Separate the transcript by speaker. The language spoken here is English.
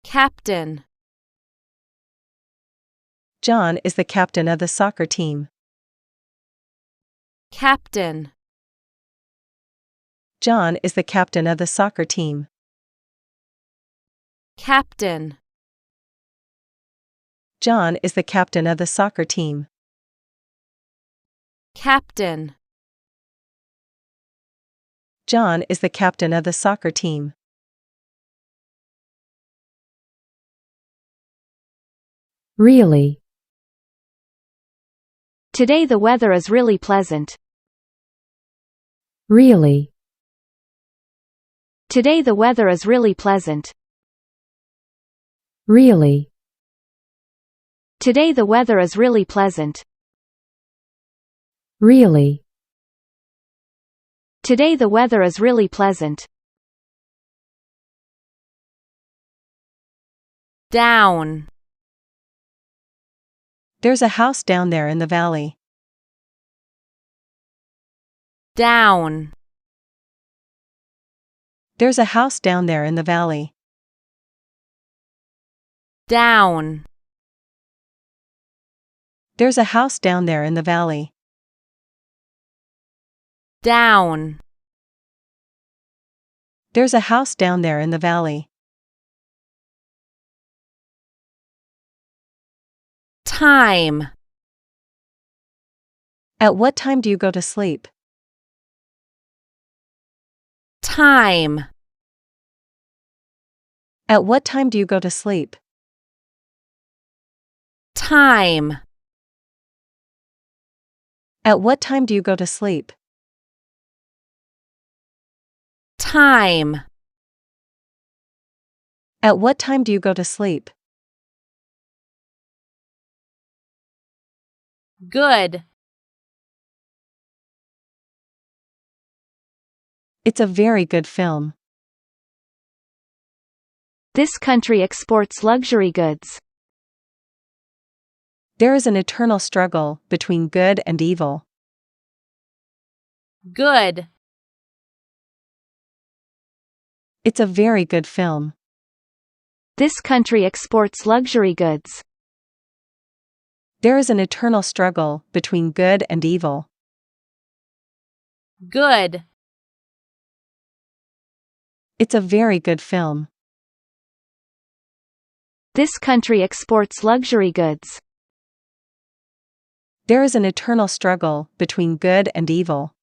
Speaker 1: Captain.
Speaker 2: John is the captain of the soccer team.
Speaker 1: Captain.
Speaker 2: John is the captain of the soccer team.
Speaker 1: Captain.
Speaker 2: John is the captain of the soccer team.
Speaker 1: Captain.
Speaker 2: John is the captain of the soccer team.
Speaker 3: Really. Today the weather is really pleasant. Really. Today the weather is really pleasant. Really. Today the weather is really pleasant. Really. Today the weather is really pleasant.
Speaker 1: Down.
Speaker 2: There's a house down there in the valley.
Speaker 1: Down.
Speaker 2: There's a house down there in the valley.
Speaker 1: Down.
Speaker 2: There's a house down there in the valley.
Speaker 1: Down.
Speaker 2: There's a house down there in the valley.
Speaker 1: Time.
Speaker 2: At what time do you go to sleep?
Speaker 1: Time.
Speaker 2: At what time do you go to sleep?
Speaker 1: Time.
Speaker 2: At what time do you go to sleep?
Speaker 1: Time.
Speaker 2: At what time do you go to sleep?
Speaker 1: Good.
Speaker 2: It's a very good film.
Speaker 3: This country exports luxury goods.
Speaker 2: There is an eternal struggle between good and evil.
Speaker 1: Good.
Speaker 2: It's a very good film.
Speaker 3: This country exports luxury goods.
Speaker 2: There is an eternal struggle between good and evil.
Speaker 1: Good.
Speaker 2: It's a very good film.
Speaker 3: This country exports luxury goods.
Speaker 2: There is an eternal struggle between good and evil.